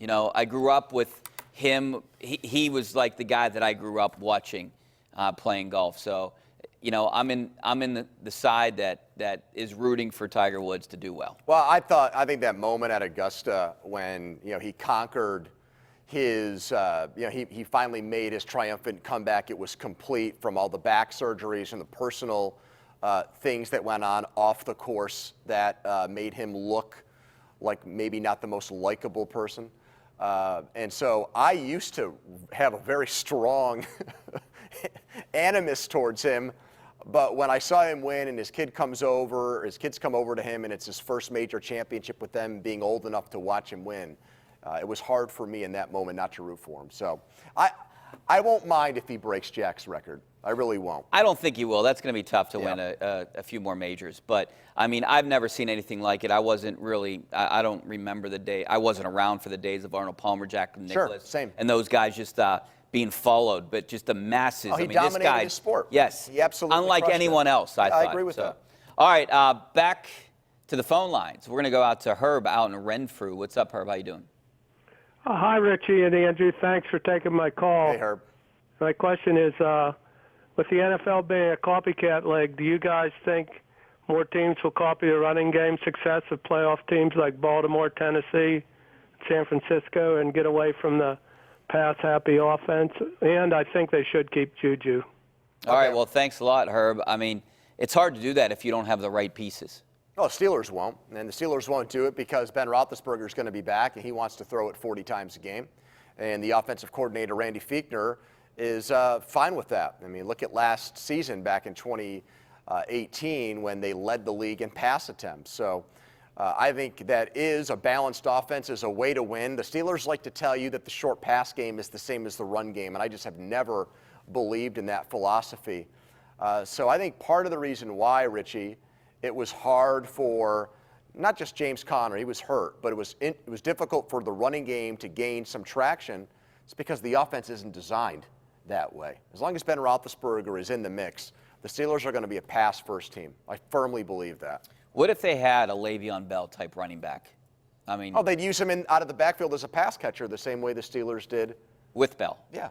I grew up with him. He was like the guy that I grew up watching playing golf. So, I'm in the side that is rooting for Tiger Woods to do well. Well, I think that moment at Augusta when, he conquered his, he finally made his triumphant comeback. It was complete from all the back surgeries and the personal things that went on off the course that made him look like maybe not the most likable person. And so I used to have a very strong animus towards him. But when I saw him win and his kids come over to him and it's his first major championship with them being old enough to watch him win, it was hard for me in that moment not to root for him. So I won't mind if he breaks Jack's record. I really won't. I don't think he will. That's going to be tough to win a few more majors. But, I've never seen anything like it. I wasn't really – I don't remember the day – I wasn't around for the days of Arnold Palmer, Jack Nicklaus. Sure, same. And those guys just being followed, but just the masses. Oh, he dominated this guy, his sport. Yes. He absolutely unlike crushed anyone it. else, I thought. I agree with that. All right, back to the phone lines. We're going to go out to Herb out in Renfrew. What's up, Herb? How you doing? Hi, Richie and Andrew. Thanks for taking my call. Hey, Herb. My question is, with the NFL being a copycat league, do you guys think more teams will copy the running game success of playoff teams like Baltimore, Tennessee, San Francisco, and get away from the pass-happy offense? And I think they should keep Juju. All right, well, thanks a lot, Herb. It's hard to do that if you don't have the right pieces. Well, the Steelers won't, and the Steelers won't do it because Ben Roethlisberger is going to be back, and he wants to throw it 40 times a game. And the offensive coordinator, Randy Fichtner, is fine with that. Look at last season back in 2018 when they led the league in pass attempts. So I think that is a balanced offense is a way to win. The Steelers like to tell you that the short pass game is the same as the run game, and I just have never believed in that philosophy. So I think part of the reason why, Richie, it was hard for not just James Conner, he was hurt, but it was difficult for the running game to gain some traction. It's because the offense isn't designed that way. As long as Ben Roethlisberger is in the mix, the Steelers are going to be a pass-first team. I firmly believe that. What if they had a Le'Veon Bell type running back? They'd use him out of the backfield as a pass catcher the same way the Steelers did. With Bell. Yeah.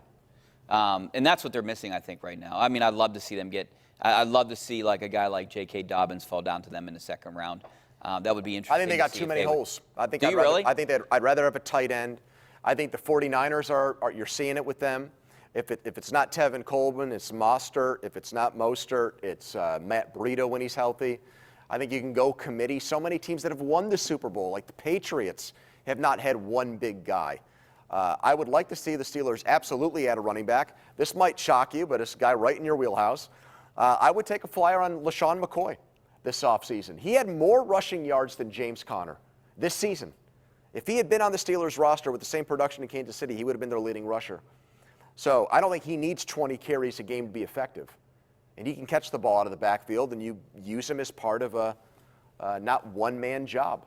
And that's what they're missing, I think, right now. I'd love to see them I'd love to see like a guy like J.K. Dobbins fall down to them in the second round. That would be interesting. I think they got too many holes. Do you really? I think I'd rather have a tight end. I think the 49ers are you're seeing it with them. If it's not Tevin Coleman, it's Mostert. If it's not Mostert, it's Matt Breida when he's healthy. I think you can go committee. So many teams that have won the Super Bowl, like the Patriots, have not had one big guy. I would like to see the Steelers absolutely add a running back. This might shock you, but it's a guy right in your wheelhouse. I would take a flyer on LaShawn McCoy this offseason. He had more rushing yards than James Conner this season. If he had been on the Steelers roster with the same production in Kansas City, he would have been their leading rusher. So I don't think he needs 20 carries a game to be effective. And he can catch the ball out of the backfield, and you use him as part of a not one-man job.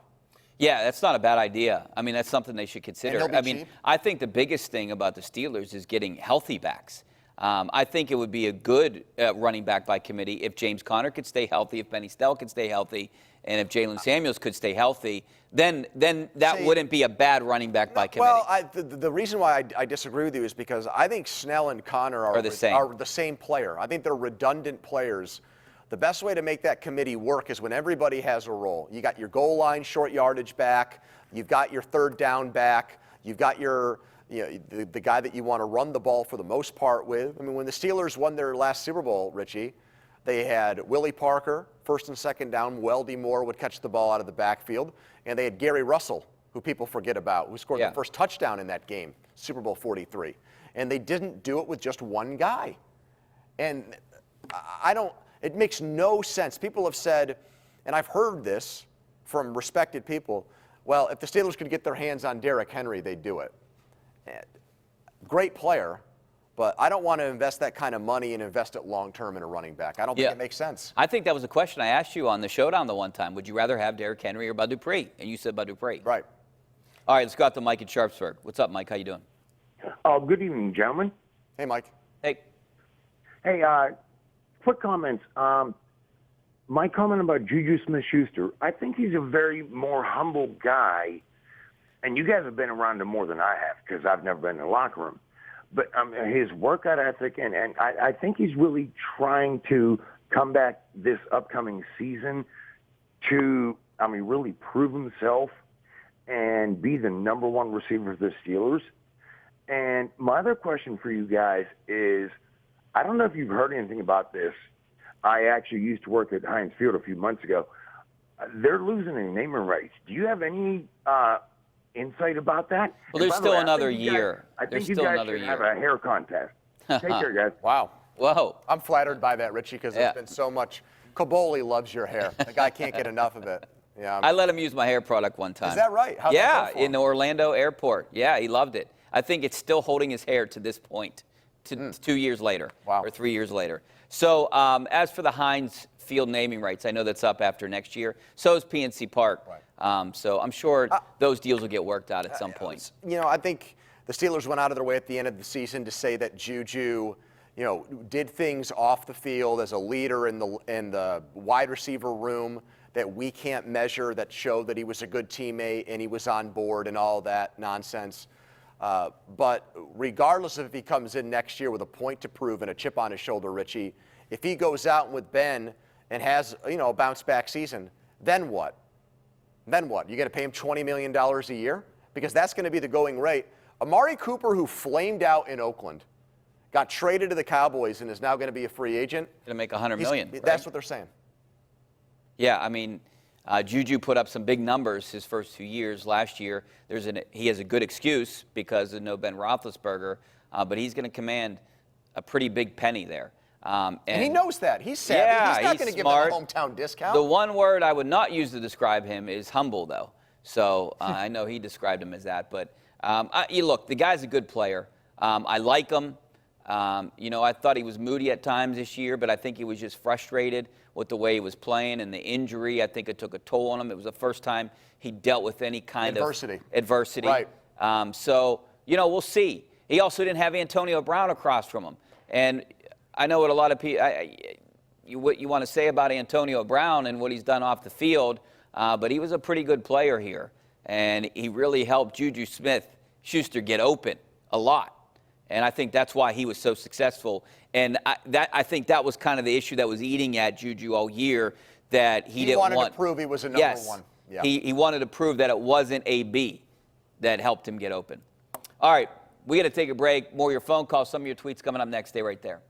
Yeah, that's not a bad idea. That's something they should consider. Cheap. I think the biggest thing about the Steelers is getting healthy backs. I think it would be a good running back by committee if James Conner could stay healthy, if Benny Snell could stay healthy, and if Jalen Samuels could stay healthy. Then that wouldn't be a bad running back by committee. Well, the reason why I disagree with you is because I think Snell and Conner are the same player. I think they're redundant players. The best way to make that committee work is when everybody has a role. You got your goal line short yardage back. You've got your third down back. You've got your the guy that you want to run the ball for the most part with. When the Steelers won their last Super Bowl, Richie, they had Willie Parker, first and second down. Weldy Moore would catch the ball out of the backfield. And they had Gary Russell, who people forget about, who scored the first touchdown in that game, Super Bowl 43. And they didn't do it with just one guy. And it makes no sense. People have said, and I've heard this from respected people, well, if the Steelers could get their hands on Derrick Henry, they'd do it. Great player, but I don't want to invest that kind of money and invest it long-term in a running back. I don't think it makes sense. I think that was a question I asked you on the Showdown the one time. Would you rather have Derrick Henry or Bud Dupree? And you said Bud Dupree. Right. All right, let's go out to Mike in Sharpsburg. What's up, Mike? How you doing? Good evening, gentlemen. Hey, Mike. Hey. Hey, quick comments. My comment about Juju Smith-Schuster, I think he's a very more humble guy and you guys have been around him more than I have because I've never been in the locker room. But his workout ethic, and I think he's really trying to come back this upcoming season to, really prove himself and be the number one receiver for the Steelers. And my other question for you guys is, I don't know if you've heard anything about this. I actually used to work at Heinz Field a few months ago. They're losing their naming rights. Do you have any insight about that? Well, there's still another year. I think you guys should have a hair contest. Take care, guys. Wow. Whoa. I'm flattered by that, Richie, because there's been so much. Kaboli loves your hair. The guy can't get enough of it. Yeah. I let him use my hair product one time. Is that right? How'd yeah, that go for him? in the Orlando airport. Yeah, he loved it. I think it's still holding his hair to this point, 2 years later, or 3 years later. So as for the Heinz Field naming rights, I know that's up after next year. So is PNC Park. Right. So I'm sure those deals will get worked out at some point. I think the Steelers went out of their way at the end of the season to say that Juju, did things off the field as a leader in the wide receiver room that we can't measure, that showed that he was a good teammate and he was on board and all that nonsense. But regardless of if he comes in next year with a point to prove and a chip on his shoulder, Richie, if he goes out with Ben and has, a bounce-back season, then what? Then what? You got to pay him $20 million a year? Because that's going to be the going rate. Amari Cooper, who flamed out in Oakland, got traded to the Cowboys and is now going to be a free agent. Going to make $100 million. Right? That's what they're saying. Yeah, Juju put up some big numbers his first 2 years. Last year, he has a good excuse because of no Ben Roethlisberger, but he's going to command a pretty big penny there. And he knows that. He's savvy. Yeah, he's not going to give them a hometown discount. The one word I would not use to describe him is humble, though. So I know he described him as that. But look, the guy's a good player. I like him. I thought he was moody at times this year, but I think he was just frustrated with the way he was playing and the injury. I think it took a toll on him. It was the first time he dealt with any kind of adversity. Right. We'll see. He also didn't have Antonio Brown across from him. And I know what a lot of people, what you want to say about Antonio Brown and what he's done off the field, but he was a pretty good player here. And he really helped Juju Smith-Schuster get open a lot. And I think that's why he was so successful. And I think that was kind of the issue that was eating at Juju all year, that he didn't want to prove he was a number one. Yeah. He wanted to prove that it wasn't AB that helped him get open. All right, we got to take a break. More of your phone calls, some of your tweets coming up next. Stay right there.